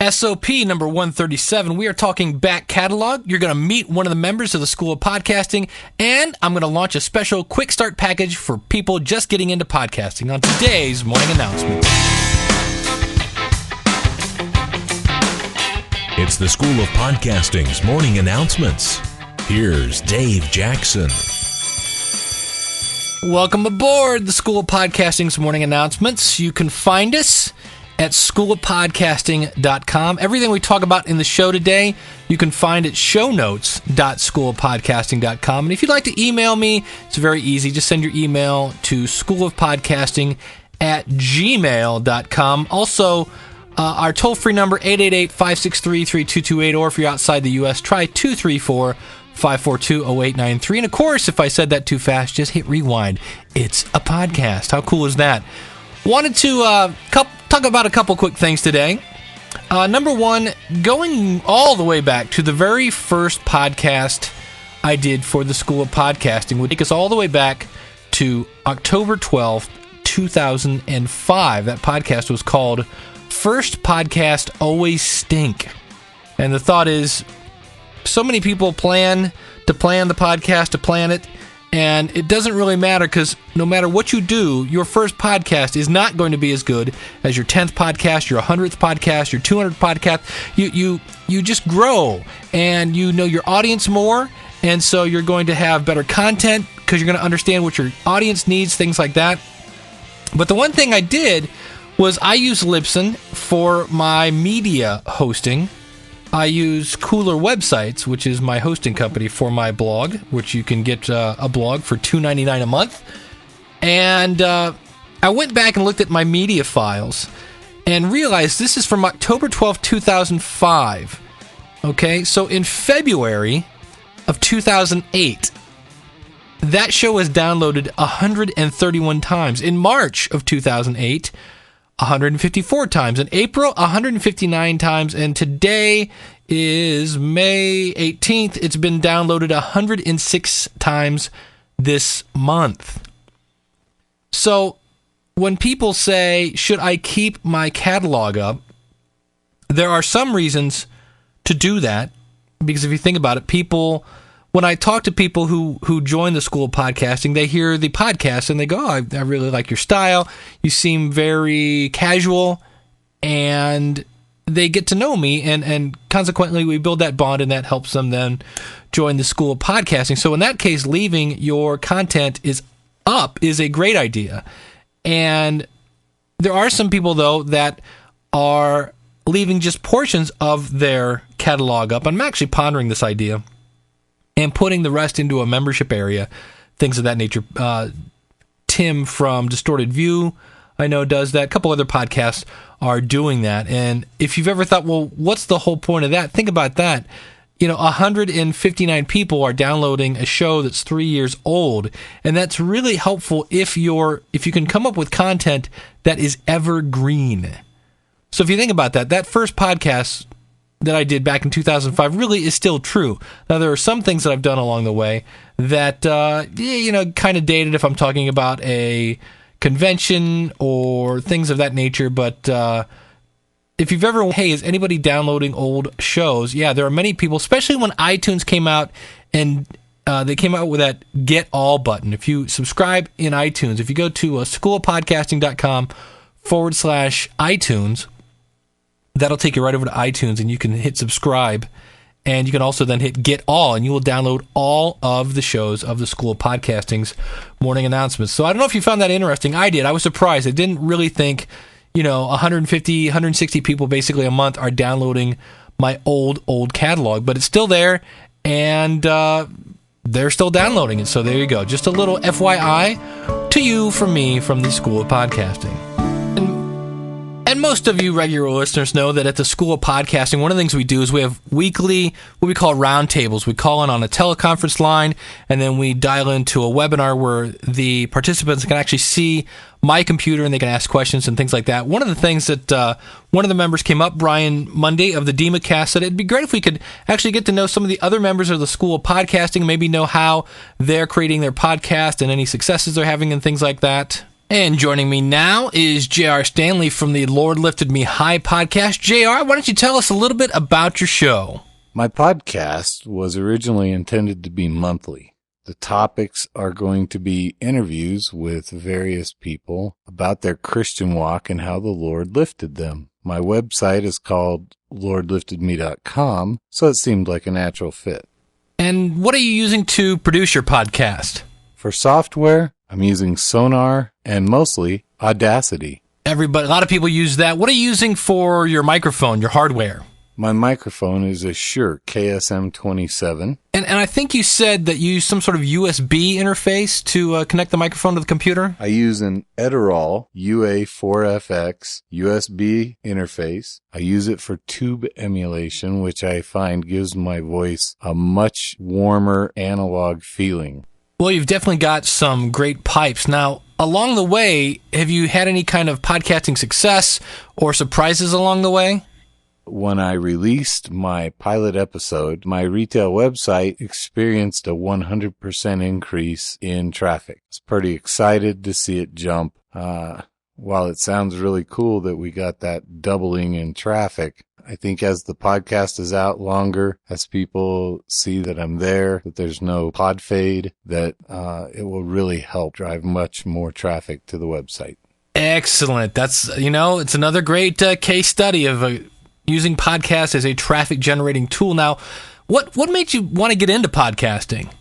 SOP number 137, we are talking back catalog. You're going to meet one of the members of the School of Podcasting, and I'm going to launch a special quick start package for people just getting into podcasting on today's morning announcement. It's the School of Podcasting's morning announcements. Here's Dave Jackson. Welcome aboard the School of Podcasting's morning announcements. You can find us at schoolofpodcasting.com. Everything we talk about in the show today, you can find at shownotes.schoolofpodcasting.com. And if you'd like to email me, it's very easy. Just send your email to schoolofpodcasting@gmail.com. Also, our toll-free number, 888-563-3228, or if you're outside the U.S., try 234-542-0893. And of course, if I said that too fast, just hit rewind. It's a podcast. How cool is that? Wanted to talk about a couple quick things today. Number one, going all the way back to the very first podcast I did for the School of Podcasting would take us all the way back to October 12th, 2005. That podcast was called First Podcast Always Stink. And the thought is, so many people plan the podcast, to plan it, and it doesn't really matter because no matter what you do, your first podcast is not going to be as good as your 10th podcast, your 100th podcast, your 200th podcast. You just grow, and you know your audience more, and so you're going to have better content because you're going to understand what your audience needs, things like that. But the one thing I did was I used Libsyn for my media hosting. I use Cooler Websites, which is my hosting company, for my blog, which you can get a blog for $2.99 a month. And I went back and looked at my media files and realized this is from October 12, 2005. Okay, so in February of 2008, that show was downloaded 131 times. In March of 2008, 154 times. In April, 159 times. And today is May 18th. It's been downloaded 106 times this month. So when people say, should I keep my catalog up? There are some reasons to do that. Because if you think about it, when I talk to people who join the School of Podcasting, they hear the podcast and they go, oh, I really like your style. You seem very casual, and they get to know me, and consequently we build that bond, and that helps them then join the School of Podcasting. So in that case, leaving your content is up is a great idea. And there are some people, though, that are leaving just portions of their catalog up. I'm actually pondering this idea and putting the rest into a membership area, things of that nature. Tim from Distorted View, I know, does that. A couple other podcasts are doing that. And if you've ever thought, well, what's the whole point of that? Think about that. 159 people are downloading a show that's 3 years old, and that's really helpful if you can come up with content that is evergreen. So if you think about that first podcast that I did back in 2005 really is still true. Now, there are some things that I've done along the way that, kind of dated if I'm talking about a convention or things of that nature. But if you've ever, hey, is anybody downloading old shows? Yeah, there are many people, especially when iTunes came out and they came out with that Get All button. If you subscribe in iTunes, if you go to schoolofpodcasting.com/iTunes, that'll take you right over to iTunes, and you can hit subscribe, and you can also then hit Get All, and you will download all of the shows of the School of Podcasting's morning announcements. So I don't know if you found that interesting. I did. I was surprised. I didn't really think, 150, 160 people basically a month are downloading my old catalog, but it's still there, and they're still downloading it. So there you go. Just a little FYI to you from me from the School of Podcasting. And most of you regular listeners know that at the School of Podcasting, one of the things we do is we have weekly, what we call roundtables. We call in on a teleconference line, and then we dial into a webinar where the participants can actually see my computer and they can ask questions and things like that. One of the things that one of the members came up, Brian Monday of the DEMAcast, said it'd be great if we could actually get to know some of the other members of the School of Podcasting, maybe know how they're creating their podcast and any successes they're having and things like that. And joining me now is J.R. Stanley from the Lord Lifted Me High podcast. J.R., why don't you tell us a little bit about your show? My podcast was originally intended to be monthly. The topics are going to be interviews with various people about their Christian walk and how the Lord lifted them. My website is called LordLiftedMe.com, so it seemed like a natural fit. And what are you using to produce your podcast? For software, I'm using Sonar and mostly Audacity. A lot of people use that. What are you using for your microphone, your hardware? My microphone is a Shure KSM-27. And I think you said that you use some sort of USB interface to connect the microphone to the computer? I use an Edirol UA4FX USB interface. I use it for tube emulation, which I find gives my voice a much warmer analog feeling. Well, you've definitely got some great pipes. Now, along the way, have you had any kind of podcasting success or surprises along the way? When I released my pilot episode, my retail website experienced a 100% increase in traffic. I was pretty excited to see it jump. While it sounds really cool that we got that doubling in traffic, I think as the podcast is out longer, as people see that I'm there, that there's no pod fade, that it will really help drive much more traffic to the website. Excellent. That's, it's another great case study of using podcasts as a traffic generating tool. Now, what made you want to get into podcasting?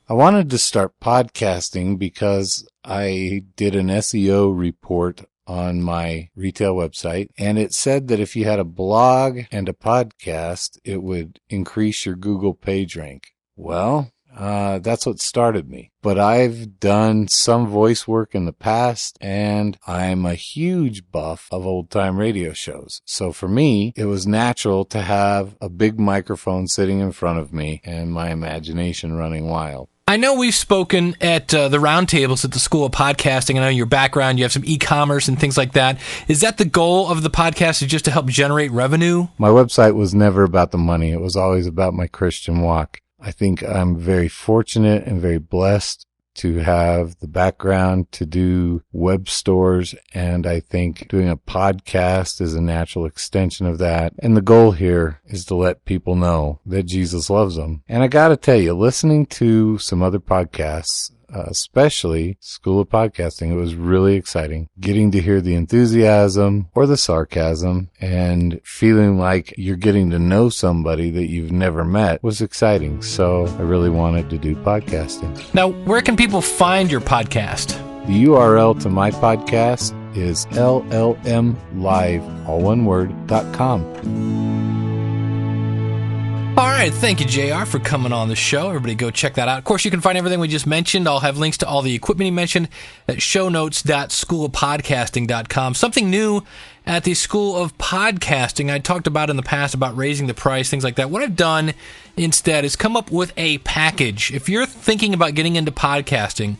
I wanted to start podcasting because I did an SEO report on my retail website, and it said that if you had a blog and a podcast, it would increase your Google page rank. Well, that's what started me. But I've done some voice work in the past, and I'm a huge buff of old-time radio shows. So for me, it was natural to have a big microphone sitting in front of me and my imagination running wild. I know we've spoken at the roundtables at the School of Podcasting. I know your background, you have some e-commerce and things like that. Is that the goal of the podcast, is just to help generate revenue? My website was never about the money. It was always about my Christian walk. I think I'm very fortunate and very blessed to have the background to do web stores, and I think doing a podcast is a natural extension of that. And the goal here is to let people know that Jesus loves them. And I gotta tell you, listening to some other podcasts, especially School of Podcasting, it was really exciting. Getting to hear the enthusiasm or the sarcasm and feeling like you're getting to know somebody that you've never met was exciting. So I really wanted to do podcasting. Now, where can people find your podcast? The URL to my podcast is llmlive, all one word, .com. All right, thank you, JR, for coming on the show. Everybody go check that out. Of course, you can find everything we just mentioned. I'll have links to all the equipment he mentioned at shownotes.schoolofpodcasting.com. Something new at the School of Podcasting I talked about in the past about raising the price, things like that. What I've done instead is come up with a package. If you're thinking about getting into podcasting,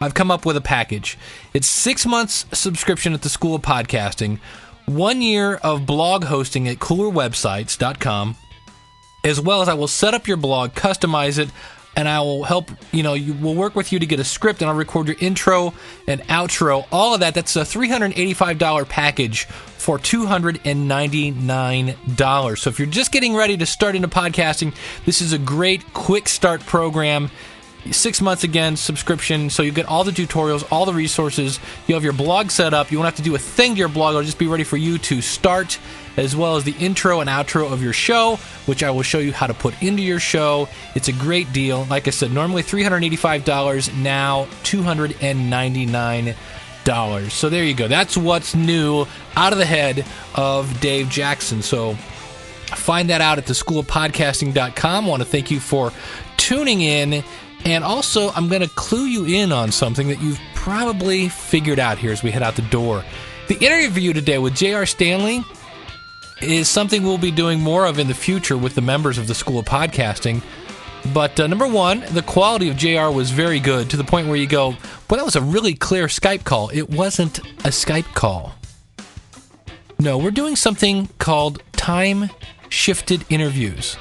I've come up with a package. It's 6 months subscription at the School of Podcasting, 1 year of blog hosting at coolerwebsites.com, as well as I will set up your blog, customize it, and I will help, we'll work with you to get a script, and I'll record your intro and outro, all of that. That's a $385 package for $299. So if you're just getting ready to start into podcasting, this is a great quick start program. 6 months again, subscription, so you get all the tutorials, all the resources. You have your blog set up. You won't have to do a thing to your blog. It'll just be ready for you to start, as well as the intro and outro of your show, which I will show you how to put into your show. It's a great deal. Like I said, normally $385, now $299. So there you go. That's what's new out of the head of Dave Jackson. So find that out at theschoolofpodcasting.com. I want to thank you for tuning in. And also, I'm going to clue you in on something that you've probably figured out here as we head out the door. The interview today with J.R. Stanley is something we'll be doing more of in the future with the members of the School of Podcasting. But number one, the quality of JR was very good, to the point where you go, boy, that was a really clear Skype call. It wasn't a Skype call. No, we're doing something called time-shifted interviews,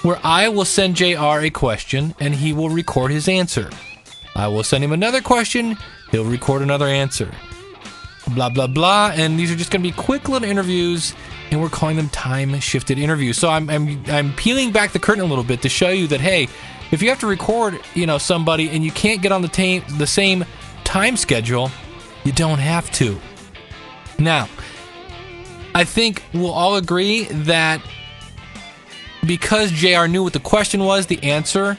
where I will send JR a question and he will record his answer. I will send him another question, He'll record another answer. Blah, blah, blah. And these are just going to be quick little interviews, and we're calling them time-shifted interviews. So I'm peeling back the curtain a little bit to show you that, hey, if you have to record, somebody and you can't get on the same time schedule, you don't have to. Now, I think we'll all agree that because JR knew what the question was, the answer,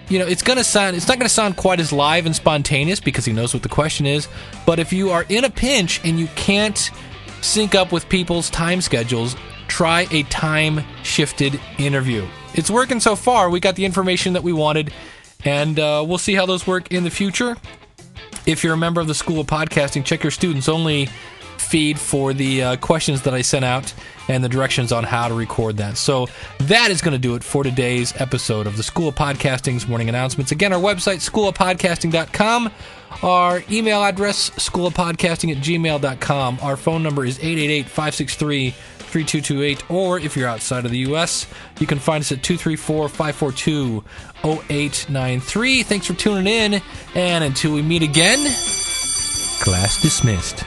it's not going to sound quite as live and spontaneous because he knows what the question is. But if you are in a pinch and you can't sync up with people's time schedules, try a time-shifted interview. It's working so far. We got the information that we wanted, and we'll see how those work in the future. If you're a member of the School of Podcasting, check your students-only feed for the questions that I sent out and the directions on how to record that. So that is going to do it for today's episode of the School of Podcasting's Morning Announcements. Again, our website, schoolofpodcasting.com. Our email address, schoolofpodcasting@gmail.com. Our phone number is 888-563-3228. Or if you're outside of the U.S., you can find us at 234-542-0893. Thanks for tuning in. And until we meet again, class dismissed.